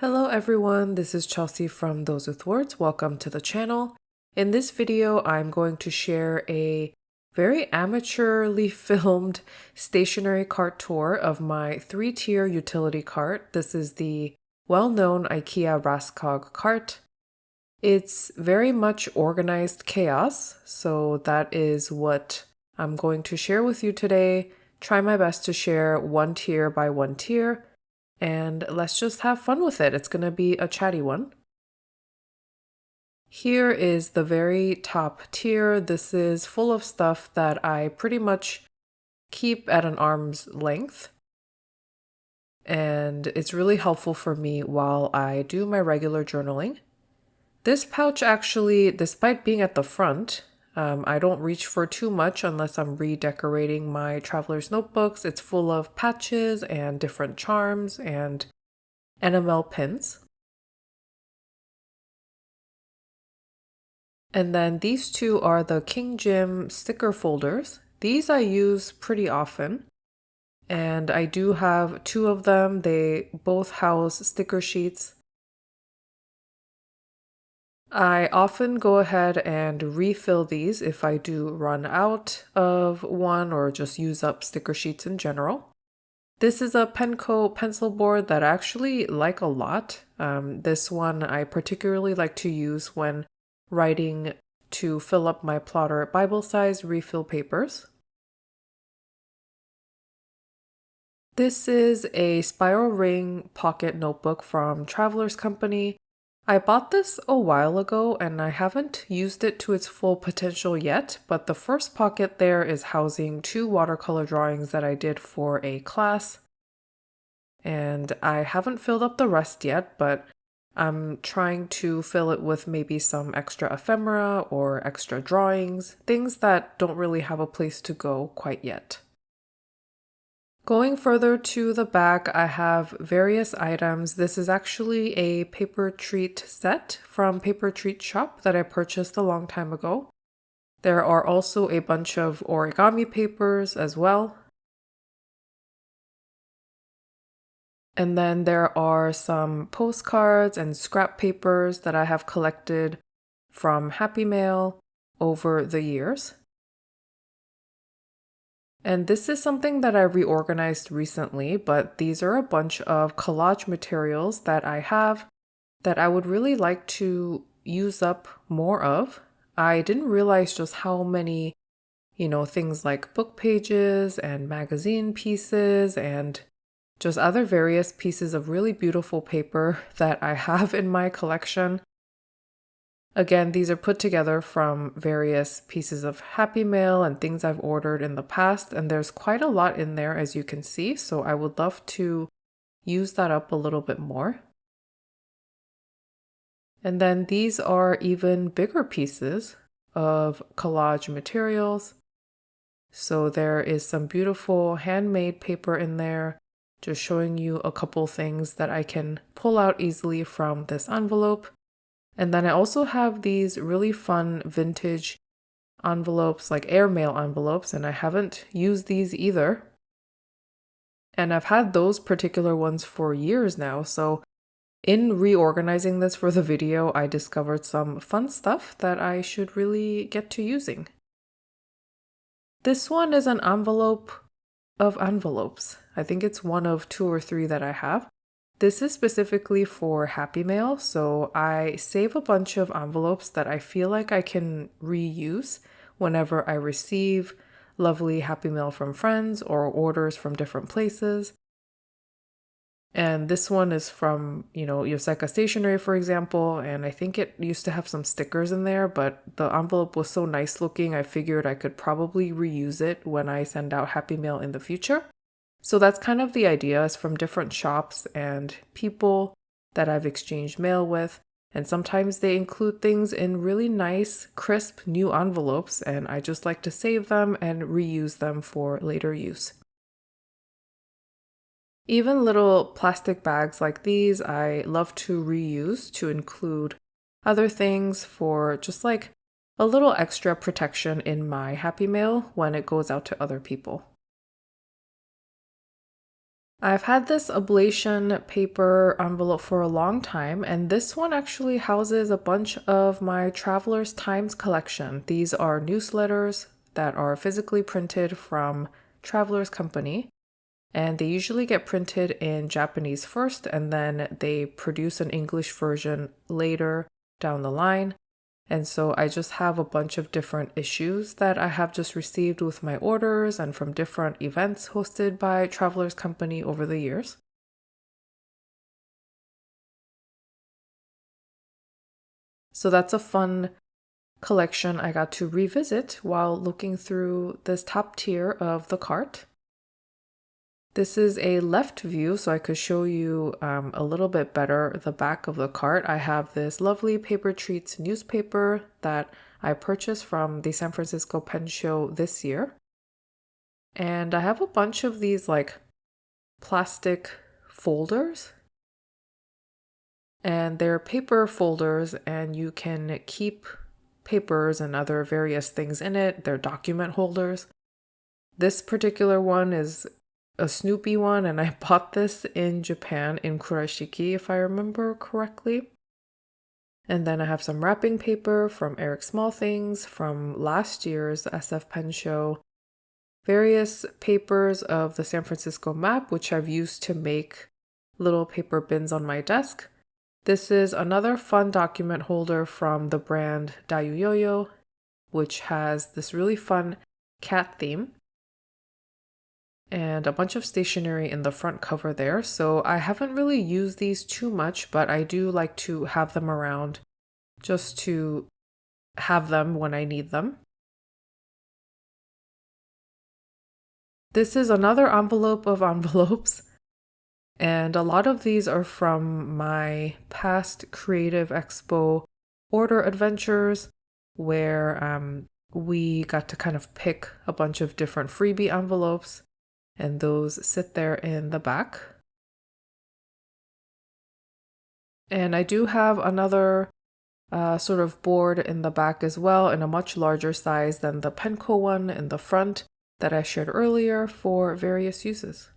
Hello everyone, this is Chelsea from Those With Words. Welcome to the channel. In this video, I'm going to share a very amateurly filmed stationery cart tour of my 3-tier utility cart. This is the well-known IKEA Raskog cart. It's very much organized chaos, so that is what I'm going to share with you today. Try my best to share one tier by one tier. And let's just have fun with it. It's going to be a chatty one. Here is the very top tier. This is full of stuff that I pretty much keep at an arm's length. And it's really helpful for me while I do my regular journaling. This pouch actually, despite being at the front, I don't reach for too much unless I'm redecorating my traveler's notebooks. It's full of patches and different charms and enamel pins. And then these two are the King Jim sticker folders. These I use pretty often. And I do have two of them. They both house sticker sheets. I often go ahead and refill these if I do run out of one or just use up sticker sheets in general. This is a Penco pencil board that I actually like a lot. This one I particularly like to use when writing to fill up my plotter Bible-size refill papers. This is a spiral ring pocket notebook from Traveler's Company. I bought this a while ago and I haven't used it to its full potential yet, but the first pocket there is housing 2 watercolor drawings that I did for a class. And I haven't filled up the rest yet, but I'm trying to fill it with maybe some extra ephemera or extra drawings, things that don't really have a place to go quite yet. Going further to the back, I have various items. This is actually a paper treat set from Paper Treat Shop that I purchased a long time ago. There are also a bunch of origami papers as well. And then there are some postcards and scrap papers that I have collected from Happy Mail over the years. And this is something that I reorganized recently, but these are a bunch of collage materials that I have that I would really like to use up more of. I didn't realize just how many, things like book pages and magazine pieces and just other various pieces of really beautiful paper that I have in my collection. Again, these are put together from various pieces of Happy Mail and things I've ordered in the past, and there's quite a lot in there as you can see, so I would love to use that up a little bit more. And then these are even bigger pieces of collage materials. So there is some beautiful handmade paper in there, just showing you a couple things that I can pull out easily from this envelope. And then I also have these really fun vintage envelopes, like airmail envelopes, and I haven't used these either. And I've had those particular ones for years now, so in reorganizing this for the video, I discovered some fun stuff that I should really get to using. This one is an envelope of envelopes. I think it's one of 2 or 3 that I have. This is specifically for Happy Mail, so I save a bunch of envelopes that I feel like I can reuse whenever I receive lovely Happy Mail from friends or orders from different places. And this one is from, Yoseka Stationery, for example, and I think it used to have some stickers in there, but the envelope was so nice looking, I figured I could probably reuse it when I send out Happy Mail in the future. So that's kind of the idea, is from different shops and people that I've exchanged mail with. And sometimes they include things in really nice, crisp new envelopes, and I just like to save them and reuse them for later use. Even little plastic bags like these, I love to reuse to include other things for just like a little extra protection in my Happy Mail when it goes out to other people. I've had this ablation paper envelope for a long time, and this one actually houses a bunch of my Traveler's Times collection. These are newsletters that are physically printed from Traveler's Company, and they usually get printed in Japanese first, and then they produce an English version later down the line. And so I just have a bunch of different issues that I have just received with my orders and from different events hosted by Traveler's Company over the years. So that's a fun collection I got to revisit while looking through this top tier of the cart. This is a left view, so I could show you a little bit better the back of the cart. I have this lovely Paper Treats newspaper that I purchased from the San Francisco Pen Show this year. And I have a bunch of these like plastic folders. And they're paper folders, and you can keep papers and other various things in it. They're document holders. This particular one is a Snoopy one, and I bought this in Japan in Kurashiki, if I remember correctly. And then I have some wrapping paper from Eric Small Things from last year's SF Pen Show. Various papers of the San Francisco map, which I've used to make little paper bins on my desk. This is another fun document holder from the brand Dayuyoyo, which has this really fun cat theme. And a bunch of stationery in the front cover there. So I haven't really used these too much, but I do like to have them around just to have them when I need them. This is another envelope of envelopes, and a lot of these are from my past Creative Expo order adventures where we got to kind of pick a bunch of different freebie envelopes. And those sit there in the back. And I do have another sort of board in the back as well, in a much larger size than the Penco one in the front that I shared earlier for various uses.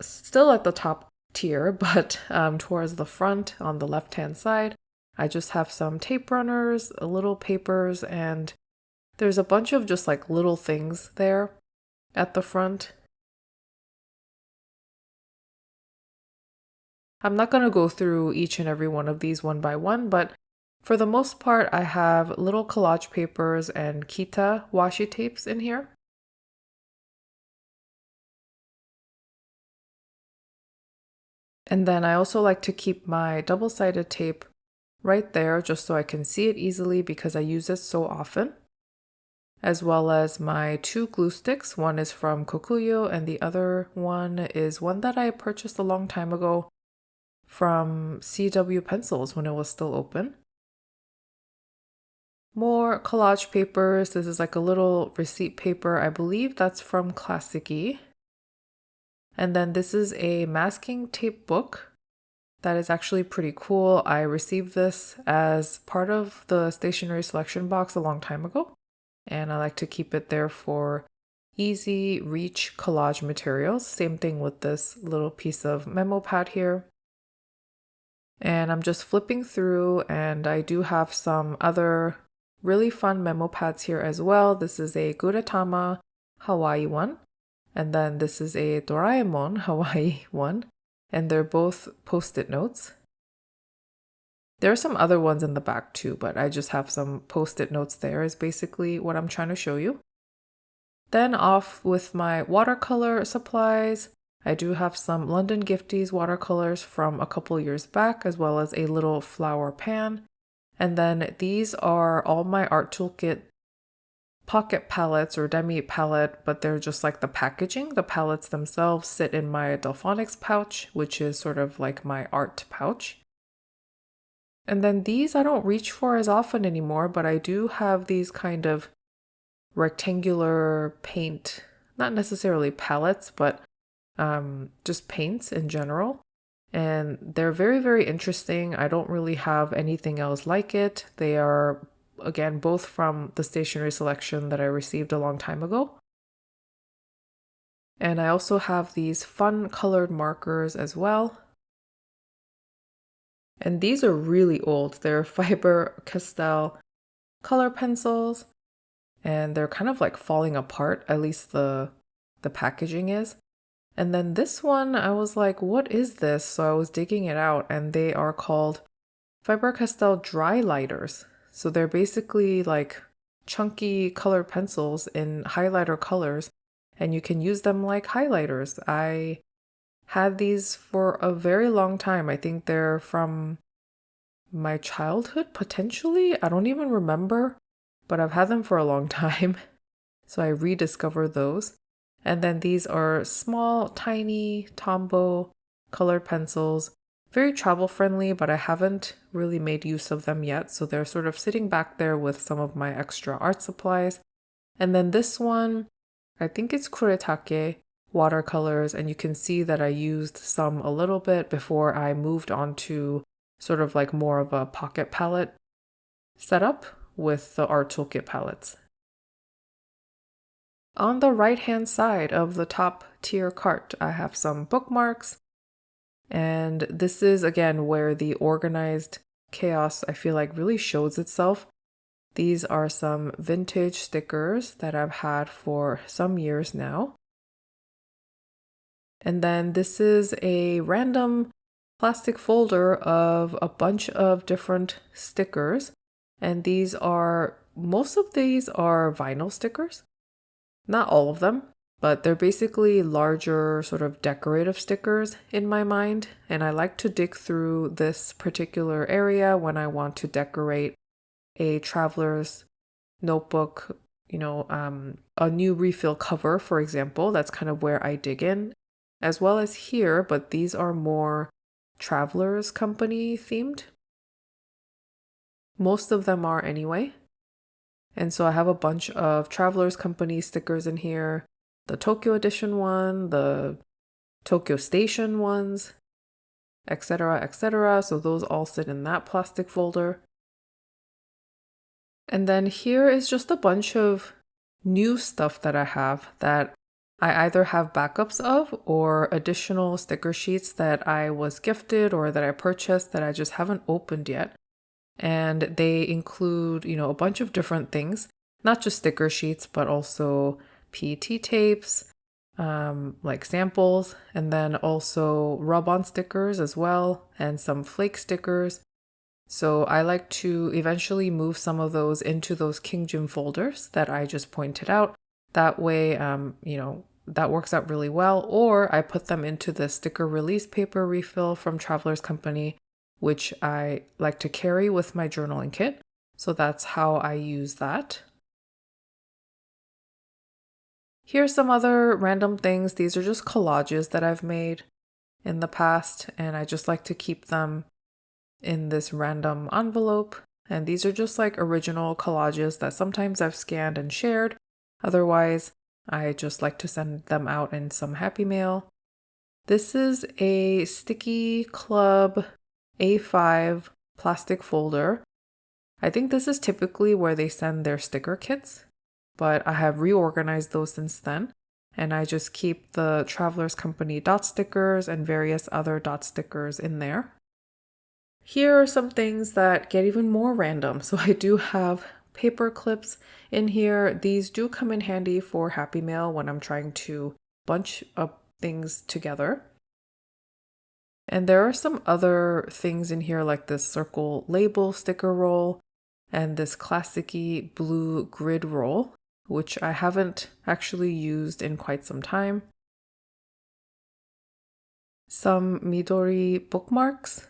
Still at the top tier, but towards the front on the left-hand side, I just have some tape runners, little papers, and there's a bunch of just like little things there at the front. I'm not going to go through each and every one of these one by one, but for the most part, I have little collage papers and Kita washi tapes in here. And then I also like to keep my double-sided tape right there just so I can see it easily because I use it so often. As well as my 2 glue sticks. One is from Kokuyo and the other one is one that I purchased a long time ago from CW Pencils when it was still open. More collage papers. This is like a little receipt paper. I believe that's from Classicy. And then this is a masking tape book that is actually pretty cool. I received this as part of the stationery selection box a long time ago. And I like to keep it there for easy reach collage materials. Same thing with this little piece of memo pad here. And I'm just flipping through, and I do have some other really fun memo pads here as well. This is a Gudetama Hawaii one, and then this is a Doraemon Hawaii one, and they're both post-it notes. There are some other ones in the back too, but I just have some post-it notes there is basically what I'm trying to show you. Then off with my watercolor supplies. I do have some London Gifties watercolors from a couple years back, as well as a little flower pan. And then these are all my Art Toolkit pocket palettes or demi palette, but they're just like the packaging. The palettes themselves sit in my Delphonics pouch, which is sort of like my art pouch. And then these I don't reach for as often anymore, but I do have these kind of rectangular paint, not necessarily palettes, but just paints in general. And they're very, very interesting. I don't really have anything else like it. They are, again, both from the stationery selection that I received a long time ago. And I also have these fun colored markers as well. And these are really old. They're Faber-Castell color pencils, and they're kind of like falling apart, at least the packaging is. And then this one, I was like, what is this? So I was digging it out, and they are called Faber-Castell dry lighters. So they're basically like chunky colored pencils in highlighter colors, and you can use them like highlighters. I had these for a very long time. I think they're from my childhood, potentially. I don't even remember, but I've had them for a long time. So I rediscovered those. And then these are small, tiny Tombow colored pencils. Very travel friendly, but I haven't really made use of them yet. So they're sort of sitting back there with some of my extra art supplies. And then this one, I think it's Kuretake watercolors. And you can see that I used some a little bit before I moved on to sort of like more of a pocket palette setup with the Art Toolkit palettes. On the right-hand side of the top tier cart, I have some bookmarks. And this is, again, where the organized chaos, I feel like, really shows itself. These are some vintage stickers that I've had for some years now. And then this is a random plastic folder of a bunch of different stickers. And most of these are vinyl stickers. Not all of them, but they're basically larger sort of decorative stickers in my mind. And I like to dig through this particular area when I want to decorate a traveler's notebook, a new refill cover, for example. That's kind of where I dig in, as well as here, but these are more Travelers Company themed. Most of them are anyway. And so I have a bunch of Travelers Company stickers in here, the Tokyo edition one, the Tokyo Station ones, etc., etc. So those all sit in that plastic folder. And then here is just a bunch of new stuff that I have that I either have backups of or additional sticker sheets that I was gifted or that I purchased that I just haven't opened yet. And they include, a bunch of different things, not just sticker sheets, but also PET tapes, like samples, and then also rub-on stickers as well, and some flake stickers. So I like to eventually move some of those into those Kingjin folders that I just pointed out. That way, that works out really well. Or I put them into the sticker release paper refill from Travelers Company, which I like to carry with my journaling kit. So that's how I use that. Here's some other random things. These are just collages that I've made in the past, and I just like to keep them in this random envelope. And these are just like original collages that sometimes I've scanned and shared. Otherwise, I just like to send them out in some Happy Mail. This is a Sticky Club A5 plastic folder. I think this is typically where they send their sticker kits, but I have reorganized those since then. And I just keep the Travelers Company dot stickers and various other dot stickers in there. Here are some things that get even more random. So I do have paper clips in here. These do come in handy for Happy Mail when I'm trying to bunch up things together. And there are some other things in here like this circle label sticker roll and this classic-y blue grid roll, which I haven't actually used in quite some time. Some Midori bookmarks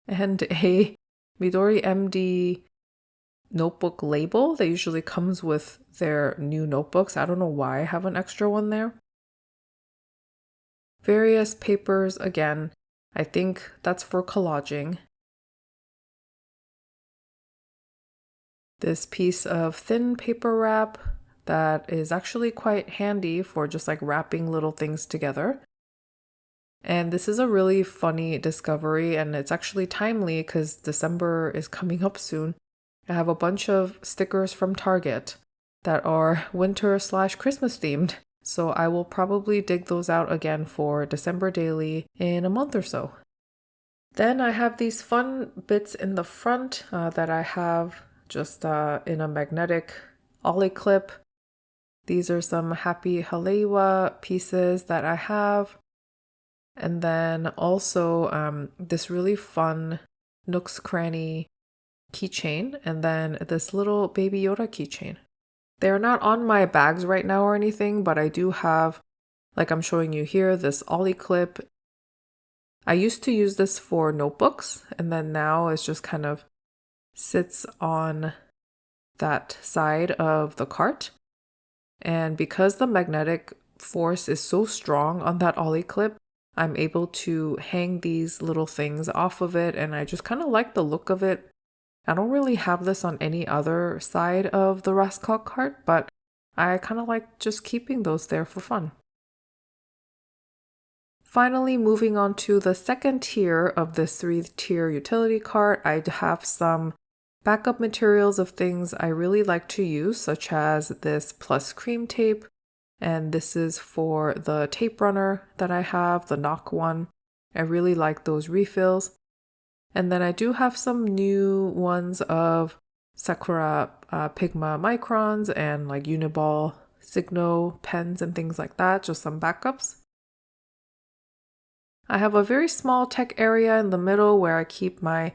and a Midori MD notebook label that usually comes with their new notebooks. I don't know why I have an extra one there. Various papers, again, I think that's for collaging. This piece of thin paper wrap that is actually quite handy for just like wrapping little things together. And this is a really funny discovery, and it's actually timely because December is coming up soon. I have a bunch of stickers from Target that are winter/Christmas themed. So I will probably dig those out again for December daily in a month or so. Then I have these fun bits in the front that I have just in a magnetic ollie clip. These are some Happy Halewa pieces that I have. And then also this really fun Nooks Cranny keychain, and then this little Baby Yoda keychain. They're not on my bags right now or anything, but I do have, like I'm showing you here, this ollie clip. I used to use this for notebooks, and then now it's just kind of sits on that side of the cart. And because the magnetic force is so strong on that ollie clip, I'm able to hang these little things off of it, and I just kind of like the look of it. I don't really have this on any other side of the Rascal cart, but I kind of like just keeping those there for fun. Finally, moving on to the second tier of this 3-tier utility cart, I have some backup materials of things I really like to use, such as this plus cream tape, and this is for the tape runner that I have, the knock one. I really like those refills. And then I do have some new ones of Sakura Pigma microns and like Uniball Signo pens and things like that, just some backups. I have a very small tech area in the middle where I keep my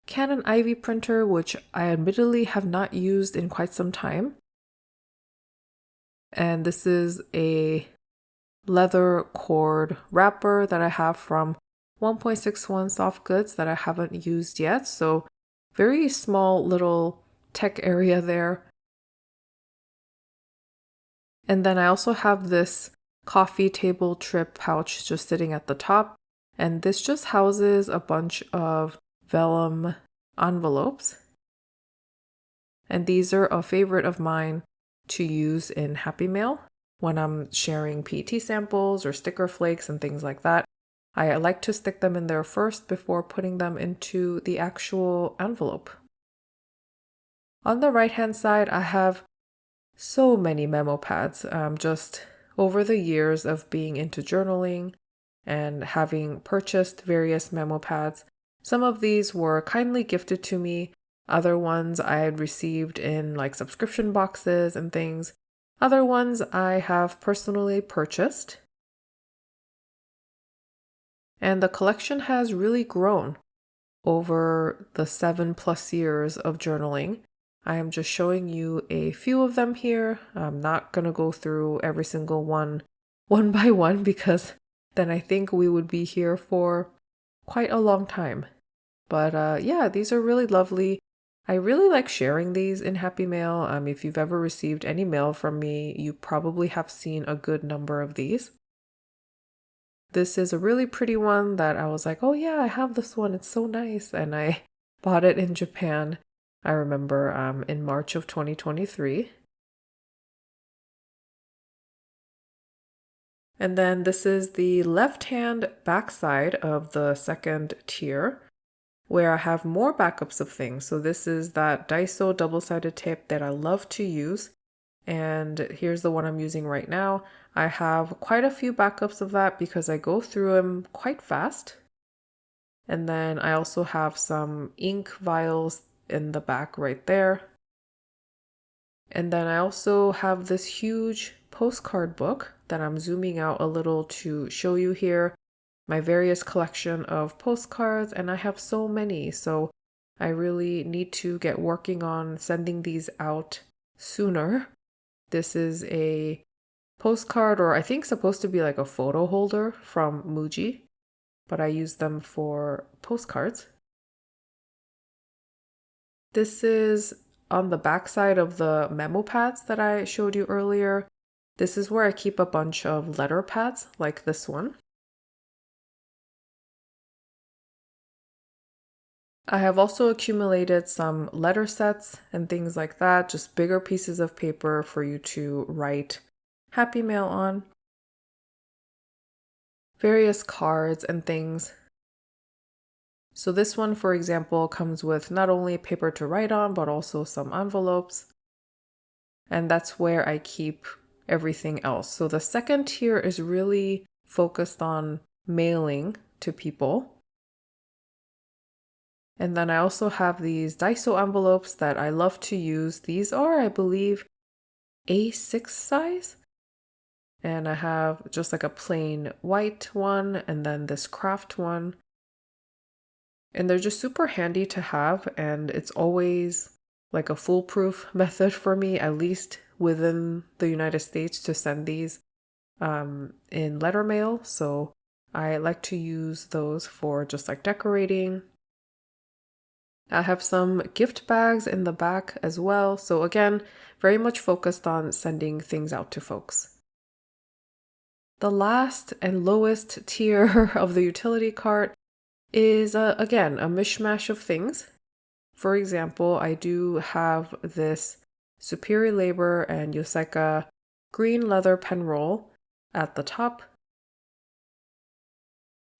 Canon Ivy printer, which I admittedly have not used in quite some time. And this is a leather cord wrapper that I have from 1.61 Soft Goods that I haven't used yet. So very small little tech area there. And then I also have this coffee table trip pouch just sitting at the top. And this just houses a bunch of vellum envelopes. And these are a favorite of mine to use in Happy Mail when I'm sharing PET samples or sticker flakes and things like that. I like to stick them in there first before putting them into the actual envelope. On the right-hand side, I have so many memo pads. Just over the years of being into journaling and having purchased various memo pads, some of these were kindly gifted to me. Other ones I had received in like subscription boxes and things. Other ones I have personally purchased. And the collection has really grown over the 7+ years of journaling. I am just showing you a few of them here. I'm not going to go through every single one by one because then I think we would be here for quite a long time. But yeah, these are really lovely. I really like sharing these in Happy Mail. If you've ever received any mail from me, you probably have seen a good number of these. This is a really pretty one that I was like, oh yeah, I have this one. It's so nice. And I bought it in Japan, I remember, in March of 2023. And then this is the left-hand backside of the second tier, where I have more backups of things. So this is that Daiso double-sided tape that I love to use. And here's the one I'm using right now. I have quite a few backups of that because I go through them quite fast. And then I also have some ink vials in the back right there. And then I also have this huge postcard book that I'm zooming out a little to show you here. My various collection of postcards, and I have so many, so I really need to get working on sending these out sooner. This is a postcard, or I think supposed to be like a photo holder from Muji, but I use them for postcards. This is on the backside of the memo pads that I showed you earlier. This is where I keep a bunch of letter pads like this one. I have also accumulated some letter sets and things like that, just bigger pieces of paper for you to write Happy Mail on. Various cards and things. So this one, for example, comes with not only paper to write on, but also some envelopes. And that's where I keep everything else. So the second tier is really focused on mailing to people. And then I also have these Daiso envelopes that I love to use. These are, I believe, A6 size. And I have just like a plain white one and then this craft one. And they're just super handy to have, and it's always like a foolproof method for me, at least within the United States, to send these in letter mail. So I like to use those for just like decorating. I have some gift bags in the back as well. So again, very much focused on sending things out to folks. The last and lowest tier of the utility cart is, again, a mishmash of things. For example, I do have this Superior Labor and Yoseka green leather pen roll at the top.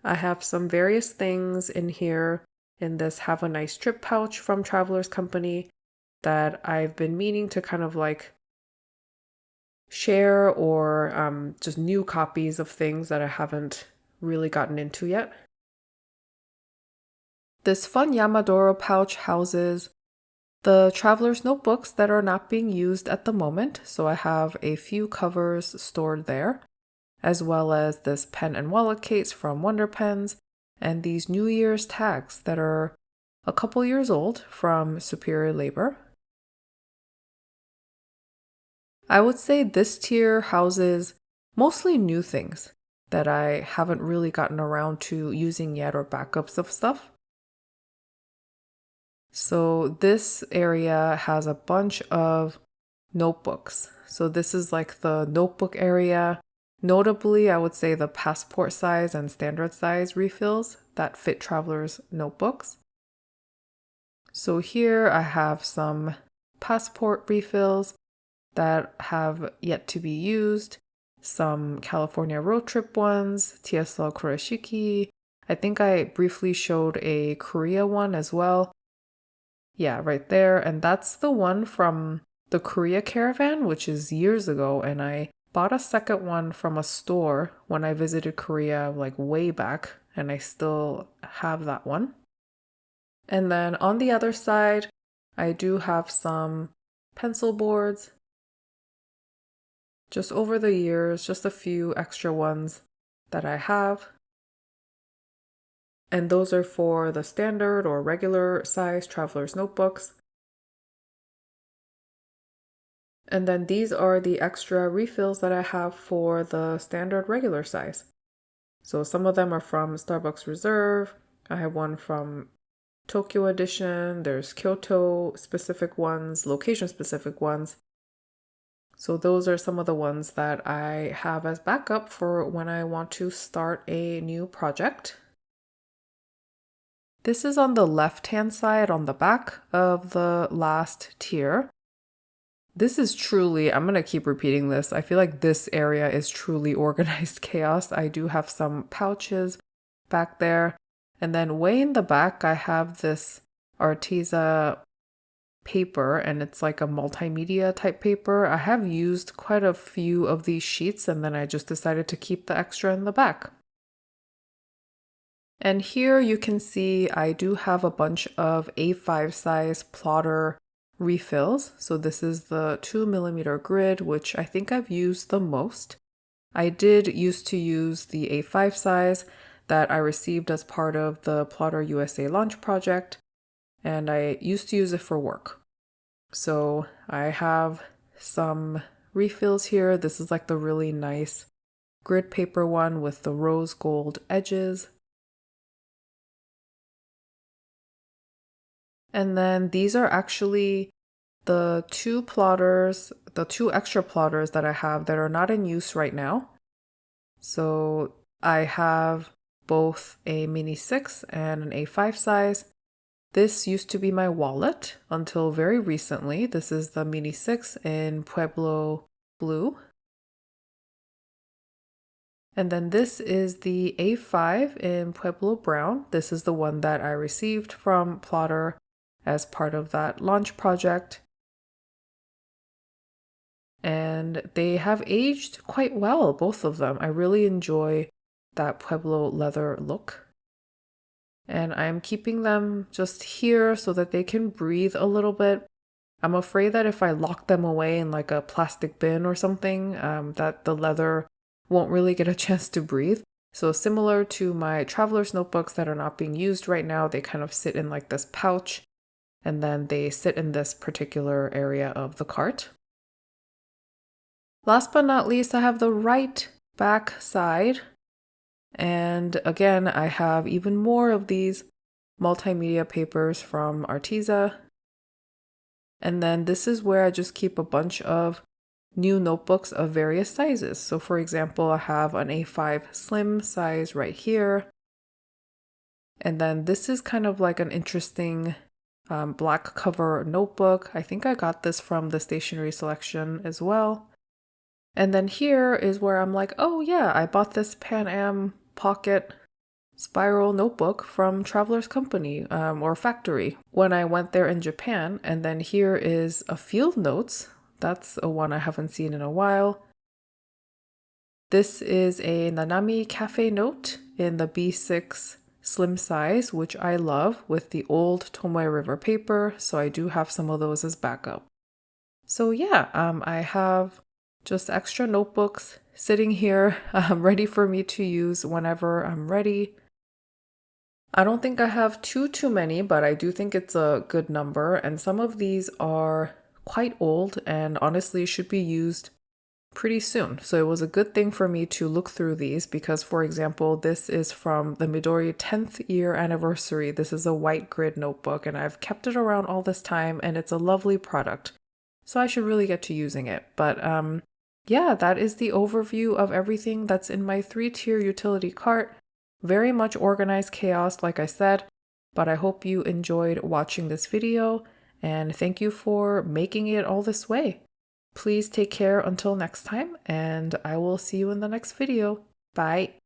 I have some various things in here in this Have a Nice Trip pouch from Traveler's Company that I've been meaning to kind of like share, or just new copies of things that I haven't really gotten into yet. This fun Yamadoro pouch houses the traveler's notebooks that are not being used at the moment, so I have a few covers stored there, as well as this pen and wallet case from Wonder Pens, and these New Year's tags that are a couple years old from Superior Labor. I would say this tier houses mostly new things that I haven't really gotten around to using yet, or backups of stuff. So this area has a bunch of notebooks. So this is like the notebook area. Notably, I would say the passport size and standard size refills that fit travelers' notebooks. So here I have some passport refills that have yet to be used, some California road trip ones, TSL Kurashiki. I think I briefly showed a Korea one as well. Yeah, right there. And that's the one from the Korea caravan, which is years ago. And I bought a second one from a store when I visited Korea, like way back. And I still have that one. And then on the other side, I do have some pencil boards. Just over the years, just a few extra ones that I have. And those are for the standard or regular size traveler's notebooks. And then these are the extra refills that I have for the standard regular size. So some of them are from Starbucks Reserve. I have one from Tokyo Edition. There's Kyoto specific ones, location specific ones. So those are some of the ones that I have as backup for when I want to start a new project. This is on the left-hand side on the back of the last tier. This is truly, I'm going to keep repeating this. I feel like this area is truly organized chaos. I do have some pouches back there. And then way in the back, I have this Arteza paper, and it's like a multimedia type paper. I have used quite a few of these sheets, and then I just decided to keep the extra in the back. And here you can see I do have a bunch of A5 size plotter refills. So this is the 2mm grid, which I think I've used the most. I did used to use the A5 size that I received as part of the Plotter USA launch project, and I used to use it for work. So I have some refills here. This is like the really nice grid paper one with the rose gold edges. And then these are actually the two plotters, the two extra plotters that I have that are not in use right now. So I have both a mini 6 and an A5 size. This used to be my wallet until very recently. This is the mini 6 in Pueblo Blue. And then this is the A5 in Pueblo Brown. This is the one that I received from Plotter as part of that launch project. and they have aged quite well, both of them. I really enjoy that Pueblo leather look. And I'm keeping them just here so that they can breathe a little bit. I'm afraid that if I lock them away in like a plastic bin or something, that the leather won't really get a chance to breathe. So similar to my traveler's notebooks that are not being used right now, they kind of sit in like this pouch, and then they sit in this particular area of the cart. Last but not least, I have the right back side. And again, I have even more of these multimedia papers from Arteza. And then this is where I just keep a bunch of new notebooks of various sizes. So for example, I have an A5 slim size right here. And then this is kind of like an interesting black cover notebook. I think I got this from the Stationery selection as well. And then here is where I'm like, oh yeah, I bought this Pan Am pocket spiral notebook from Traveler's Company or Factory when I went there in Japan. And then here is a field notes. That's a one I haven't seen in a while. This is a Nanami Cafe note in the B6 slim size, which I love, with the old Tomoe River paper. So I do have some of those as backup. So yeah, I have just extra notebooks sitting here ready for me to use whenever I'm ready. I don't think I have too many, but I do think it's a good number, and some of these are quite old and honestly should be used pretty soon. So it was a good thing for me to look through these because, for example, this is from the Midori 10th year anniversary. This is a white grid notebook and I've kept it around all this time and it's a lovely product. So I should really get to using it. But yeah, that is the overview of everything that's in my 3-tier utility cart. Very much organized chaos, like I said, but I hope you enjoyed watching this video and thank you for making it all this way. Please take care until next time, and I will see you in the next video. Bye!